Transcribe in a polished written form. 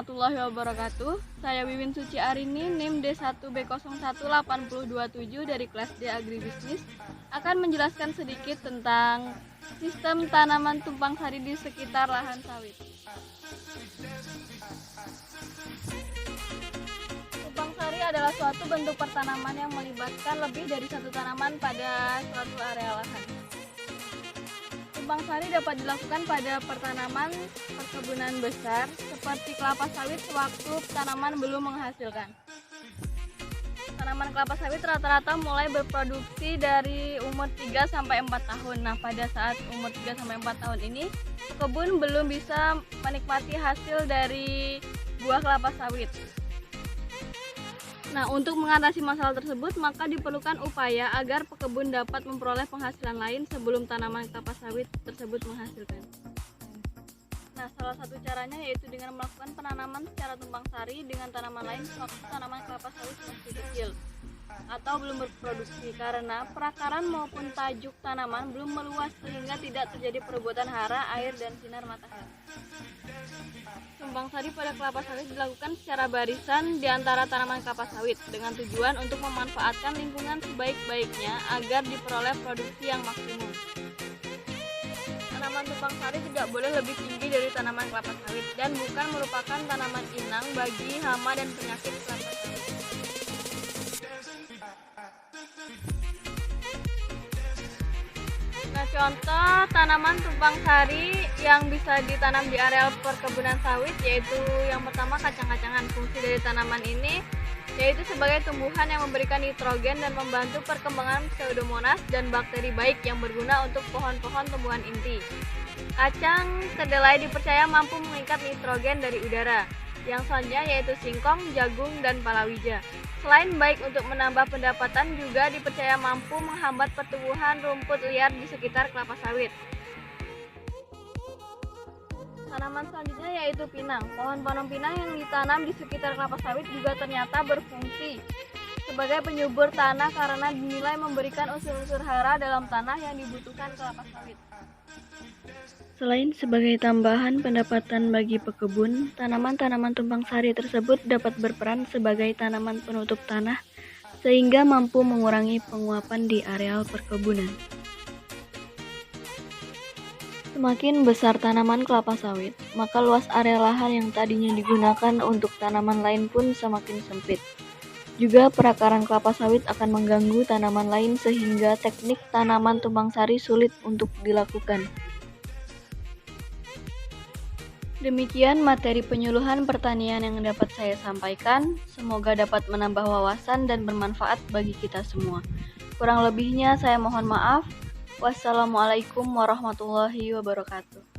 warahmatullahi wabarakatuh. Saya Wiwin Suci Arini, NIM D1B018027 dari kelas D Agribisnis akan menjelaskan sedikit tentang sistem tanaman tumpang sari di sekitar lahan sawit. Tumpang sari adalah suatu bentuk pertanaman yang melibatkan lebih dari satu tanaman pada suatu area lahan. Tumpang sari dapat dilakukan pada pertanaman perkebunan besar seperti kelapa sawit sewaktu tanaman belum menghasilkan. Tanaman kelapa sawit rata-rata mulai berproduksi dari umur 3-4 tahun. Nah, pada saat umur 3-4 tahun ini, kebun belum bisa menikmati hasil dari buah kelapa sawit. Nah, untuk mengatasi masalah tersebut, maka diperlukan upaya agar pekebun dapat memperoleh penghasilan lain sebelum tanaman kelapa sawit tersebut menghasilkan. Nah, salah satu caranya yaitu dengan melakukan penanaman secara tumpang sari dengan tanaman lain sewaktu tanaman kelapa sawit masih kecil atau belum berproduksi, karena perakaran maupun tajuk tanaman belum meluas sehingga tidak terjadi perebutan hara, air, dan sinar matahari. Tumpang sari pada kelapa sawit dilakukan secara barisan di antara tanaman kelapa sawit dengan tujuan untuk memanfaatkan lingkungan sebaik-baiknya agar diperoleh produksi yang maksimum. Tanaman tumpang sari tidak boleh lebih tinggi dari tanaman kelapa sawit dan bukan merupakan tanaman inang bagi hama dan penyakit kelapa sawit. Nah, contoh tanaman tumpang sari yang bisa ditanam di areal perkebunan sawit yaitu yang pertama kacang-kacangan. Fungsi dari tanaman ini yaitu sebagai tumbuhan yang memberikan nitrogen dan membantu perkembangan pseudomonas dan bakteri baik yang berguna untuk pohon-pohon tumbuhan inti. Kacang kedelai dipercaya mampu mengikat nitrogen dari udara. Yang selanjutnya yaitu singkong, jagung, dan palawija. Selain baik untuk menambah pendapatan, juga dipercaya mampu menghambat pertumbuhan rumput liar di sekitar kelapa sawit. Tanaman selanjutnya yaitu pinang. Pohon-pohon pinang yang ditanam di sekitar kelapa sawit juga ternyata berfungsi sebagai penyubur tanah karena dinilai memberikan unsur-unsur hara dalam tanah yang dibutuhkan kelapa sawit. Selain sebagai tambahan pendapatan bagi pekebun, tanaman-tanaman tumpang sari tersebut dapat berperan sebagai tanaman penutup tanah sehingga mampu mengurangi penguapan di areal perkebunan. Semakin besar tanaman kelapa sawit, maka luas area lahan yang tadinya digunakan untuk tanaman lain pun semakin sempit. Juga perakaran kelapa sawit akan mengganggu tanaman lain sehingga teknik tanaman tumpang sari sulit untuk dilakukan. Demikian materi penyuluhan pertanian yang dapat saya sampaikan. Semoga dapat menambah wawasan dan bermanfaat bagi kita semua. Kurang lebihnya saya mohon maaf. Wassalamualaikum warahmatullahi wabarakatuh.